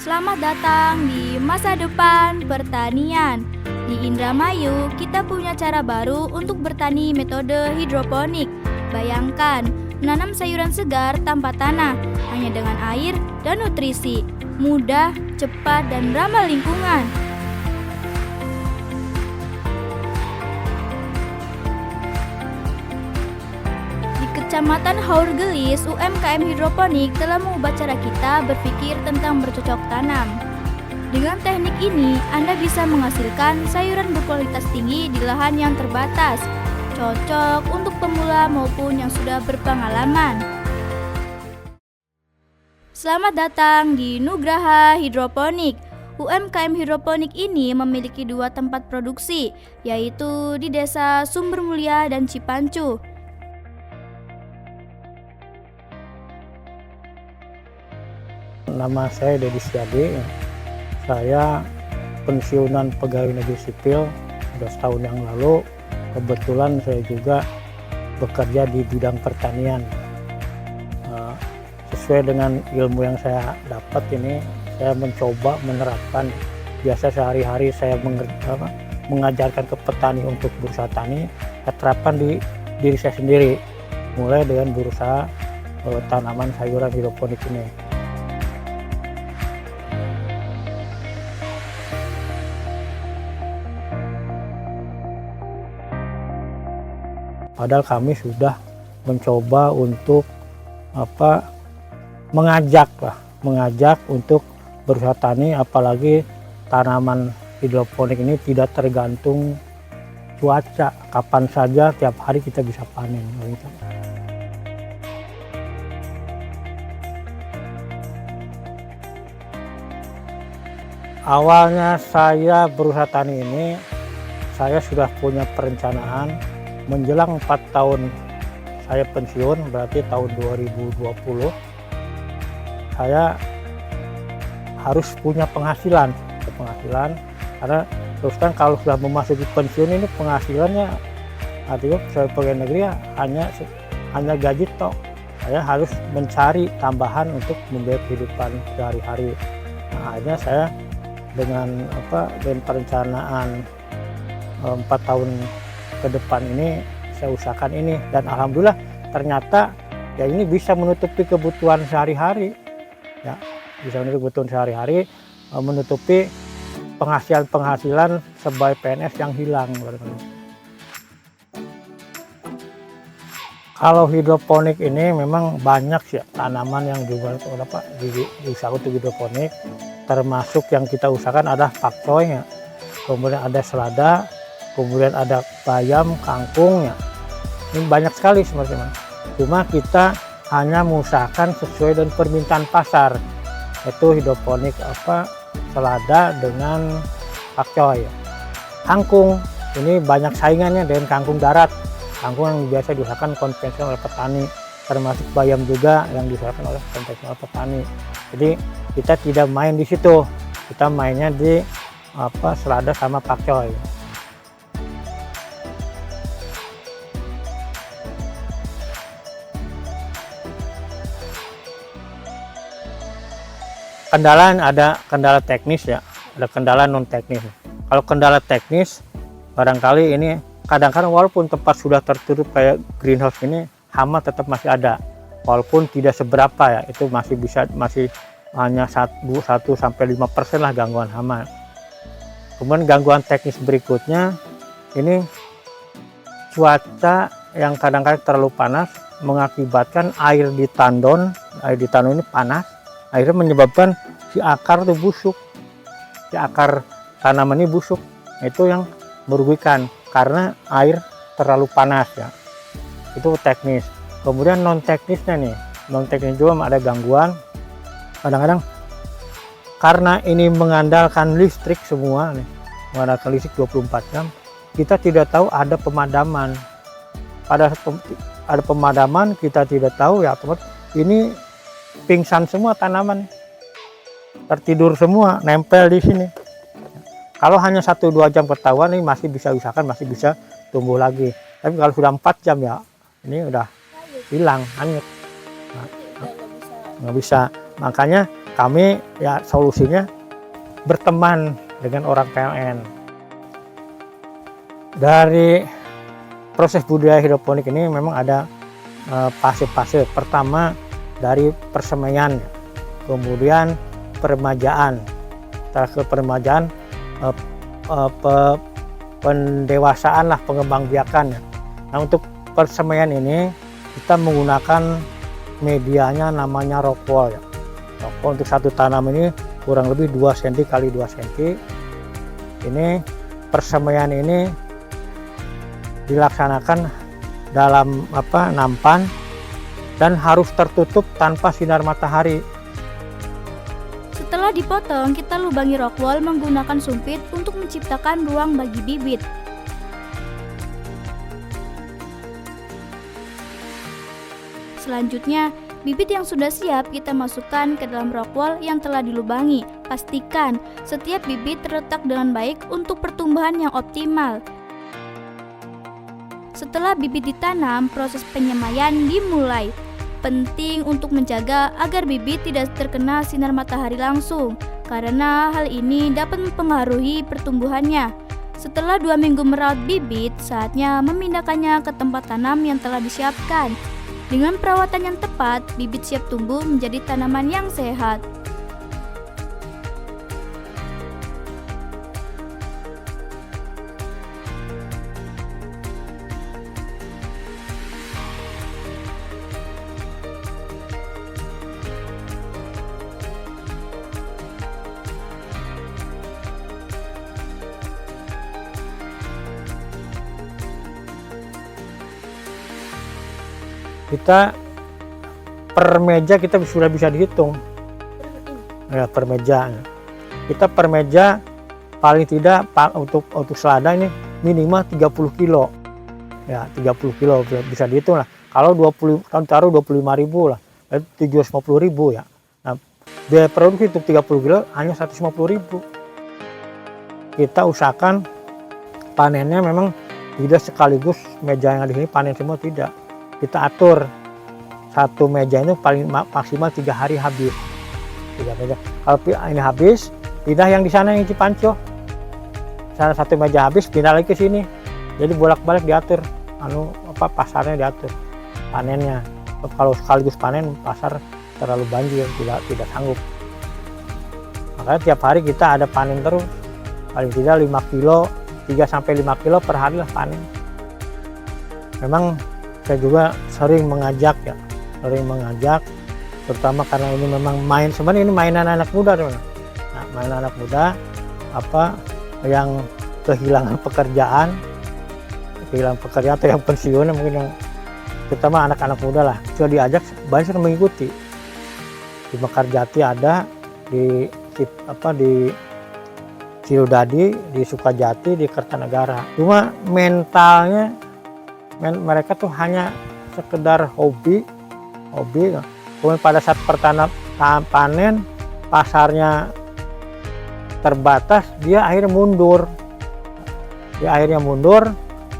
Selamat datang di masa depan pertanian. Di Indramayu, kita punya cara baru untuk bertani metode hidroponik. Bayangkan, menanam sayuran segar tanpa tanah, hanya dengan air dan nutrisi. Mudah, cepat, dan ramah lingkungan. Kecamatan Haurgelis, UMKM hidroponik telah mengubah cara kita berpikir tentang bercocok tanam. Dengan teknik ini, Anda bisa menghasilkan sayuran berkualitas tinggi di lahan yang terbatas, cocok untuk pemula maupun yang sudah berpengalaman. Selamat datang di Nugraha Hidroponik. UMKM hidroponik ini memiliki 2 tempat produksi, yaitu di Desa Sumbermulia dan Cipancu. Nama saya Dedi Siade. Saya pensiunan pegawai negeri sipil 12 tahun yang lalu. Kebetulan saya juga bekerja di bidang pertanian. Sesuai dengan ilmu yang saya dapat ini, saya mencoba menerapkan. Biasa sehari-hari saya mengajarkan ke petani untuk berusaha tani, saya terapkan di diri saya sendiri. Mulai dengan berusaha tanaman sayuran hidroponik ini. Padahal kami sudah mencoba untuk mengajak untuk berusaha tani, apalagi tanaman hidroponik ini tidak tergantung cuaca, kapan saja tiap hari kita bisa panen gitu. Awalnya saya berusaha tani ini, saya sudah punya perencanaan. Menjelang 4 tahun saya pensiun, berarti tahun 2020, saya harus punya penghasilan. Karena terus kan kalau sudah memasuki pensiun ini penghasilannya, artinya saya pegawai negeri ya hanya gaji tok. Saya harus mencari tambahan untuk membiayai kehidupan sehari-hari. Nah, akhirnya saya dengan perencanaan 4 tahun ke depan ini saya usahakan ini, dan alhamdulillah ternyata ya ini bisa menutupi kebutuhan sehari-hari, ya bisa menutupi kebutuhan sehari-hari, menutupi penghasilan sebagai PNS yang hilang. Kalau hidroponik ini memang banyak sih tanaman yang juga diusahakan untuk hidroponik, termasuk yang kita usahakan adalah pakcoy, ya. Kemudian ada selada, kemudian ada bayam, kangkung, ya. Ini banyak sekali sebenarnya. Cuma kita hanya mengusahakan sesuai dengan permintaan pasar, yaitu hidroponik selada dengan pakcoy. Kangkung ini banyak saingannya dengan kangkung darat, kangkung yang biasa diusahakan konvensional oleh petani, termasuk bayam juga yang diusahakan oleh konvensional petani. Jadi kita tidak main di situ, kita mainnya di selada sama pakcoy. Ada kendala teknis, ya, ada kendala non teknis. Kalau kendala teknis, barangkali ini kadang-kadang walaupun tempat sudah tertutup kayak greenhouse ini, hama tetap masih ada, walaupun tidak seberapa, ya, itu masih hanya 1-5% lah gangguan hama. Kemudian gangguan teknis berikutnya, ini cuaca yang kadang-kadang terlalu panas mengakibatkan air di tandon ini panas, akhirnya menyebabkan si akar itu busuk, si akar tanaman ini busuk. Itu yang merugikan karena air terlalu panas, ya. Itu teknis. Kemudian non teknisnya nih, non teknis juga ada gangguan. Kadang-kadang karena ini mengandalkan listrik semua nih, mengandalkan listrik 24 jam, kita tidak tahu ada pemadaman. Pada ada pemadaman kita tidak tahu, ya, ini pingsan semua tanaman, tertidur semua, nempel di sini. Kalau hanya 1-2 jam ketahuan, ini masih bisa usahakan, masih bisa tumbuh lagi. Tapi kalau sudah 4 jam, ya ini udah hilang, hanyut. Nggak bisa. Makanya kami ya solusinya berteman dengan orang PLN. Dari proses budidaya hidroponik ini memang ada fase-fase. Pertama dari persemaian, kemudian peremajaan, terakhir peremajaan, pendewasaan lah, pengembangbiakan. Nah, untuk persemaian ini kita menggunakan medianya namanya rock wool ya. Rock wool untuk satu tanam ini kurang lebih 2 cm kali 2 cm. Ini persemaian ini dilaksanakan dalam nampan dan harus tertutup tanpa sinar matahari. Setelah dipotong, kita lubangi rock wool menggunakan sumpit untuk menciptakan ruang bagi bibit. Selanjutnya, bibit yang sudah siap kita masukkan ke dalam rock wool yang telah dilubangi. Pastikan setiap bibit terletak dengan baik untuk pertumbuhan yang optimal. Setelah bibit ditanam, proses penyemaian dimulai. Penting untuk menjaga agar bibit tidak terkena sinar matahari langsung, karena hal ini dapat mempengaruhi pertumbuhannya. Setelah 2 minggu merawat bibit, saatnya memindahkannya ke tempat tanam yang telah disiapkan. Dengan perawatan yang tepat, bibit siap tumbuh menjadi tanaman yang sehat. Kita per meja kita sudah bisa dihitung ya, per meja. Kita per meja paling tidak untuk selada ini minimal 30 kilo ya, 30 kilo bisa dihitung lah. Kalau 20 tahun taruh 25.000 lah, itu 750.000 ya. Nah, biaya produksi untuk 30 kilo hanya 150.000. Kita usahakan panennya memang tidak sekaligus meja yang ada di sini panen semua, tidak. Kita atur satu meja itu paling maksimal 3 hari habis. 3 meja. Kalau ini habis, pindah yang di sana yang Cipanco. Sana satu meja habis, pindah lagi ke sini. Jadi bolak-balik diatur, pasarnya diatur, panennya. Kalau sekaligus panen pasar terlalu banjir, tidak sanggup. Makanya tiap hari kita ada panen terus. Paling tidak 5 kilo, 3-5 kilo per hari lah panen. Memang saya juga sering mengajak, terutama karena ini memang sebenarnya ini mainan anak muda, teman. Nah, mainan anak muda yang kehilangan pekerjaan atau yang pensiun, mungkin yang terutama anak-anak muda lah, sudah diajak banyak yang mengikuti. Di Mekarjati ada, di Ciudadi, di Sukajati, di Kertanegara. Cuma mentalnya mereka tuh hanya sekedar hobi. Kemudian pada saat panen pasarnya terbatas, dia akhirnya mundur.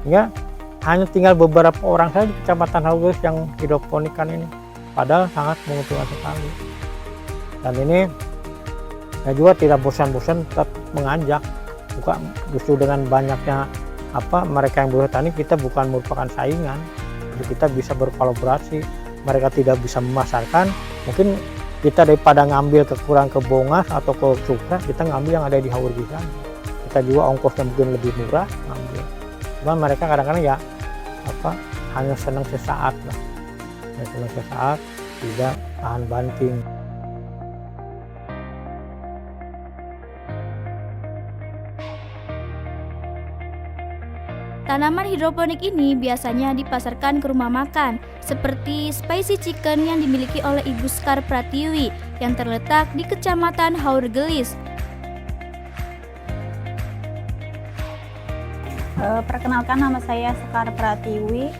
Ya, hanya tinggal beberapa orang saja di Kecamatan Haurgelis yang hidroponikan ini. Padahal sangat menguntungkan sekali. Dan ini saya juga tidak bosan-bosan tetap mengajak. Justru dengan banyaknya mereka yang bertani, kita bukan merupakan saingan, jadi kita bisa berkolaborasi. Mereka tidak bisa memasarkan, mungkin kita daripada ngambil kurang ke Bongas atau ke Sukra, kita ngambil yang ada di Haurgelis. Kita juga ongkosnya mungkin lebih murah ngambil. Cuma mereka kadang-kadang ya hanya senang sesaat lah, tidak tahan banting. Tanaman hidroponik ini biasanya dipasarkan ke rumah makan, seperti spicy chicken yang dimiliki oleh Ibu Sekar Pratiwi yang terletak di Kecamatan Haurgelis. Perkenalkan, nama saya Sekar Pratiwi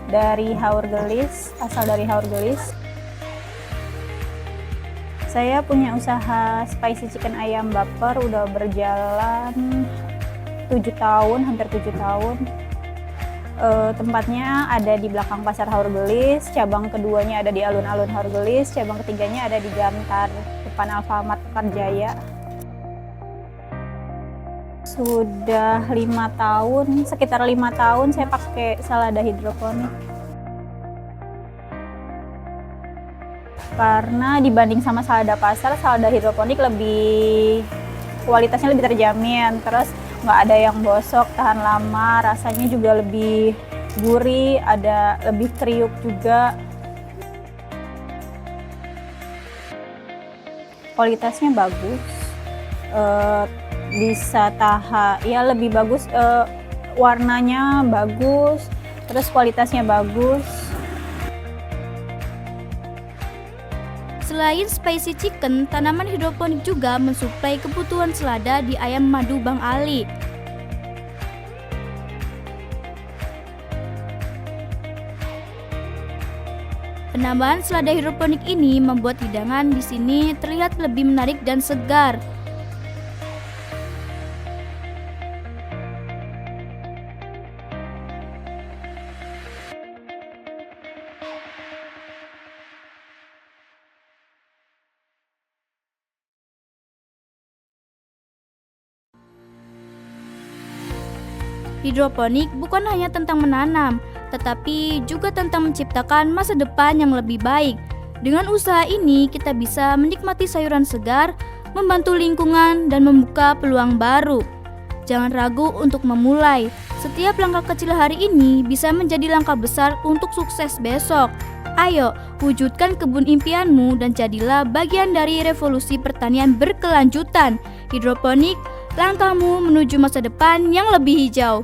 dari Haurgelis, asal dari Haurgelis. Saya punya usaha spicy chicken ayam baper udah berjalan 7 tahun, hampir 7 tahun. Tempatnya ada di belakang Pasar Haurgelis, cabang keduanya ada di Alun-Alun Haurgelis, cabang ketiganya ada di Gantar, depan Alfamart Pekarjaya. Sudah 5 tahun, sekitar 5 tahun saya pakai salada hidroponik. Karena dibanding sama salada pasar, salada hidroponik kualitasnya lebih terjamin, terus nggak ada yang bosok, tahan lama, rasanya juga lebih gurih, ada lebih kriuk juga. Kualitasnya bagus, bisa lebih bagus, warnanya bagus, terus kualitasnya bagus. Selain spicy chicken, tanaman hidroponik juga mensuplai kebutuhan selada di ayam madu Bang Ali. Penambahan selada hidroponik ini membuat hidangan di sini terlihat lebih menarik dan segar. Hidroponik bukan hanya tentang menanam, tetapi juga tentang menciptakan masa depan yang lebih baik. Dengan usaha ini, kita bisa menikmati sayuran segar, membantu lingkungan, dan membuka peluang baru. Jangan ragu untuk memulai. Setiap langkah kecil hari ini bisa menjadi langkah besar untuk sukses besok. Ayo, wujudkan kebun impianmu dan jadilah bagian dari revolusi pertanian berkelanjutan. Hidroponik, langkahmu menuju masa depan yang lebih hijau.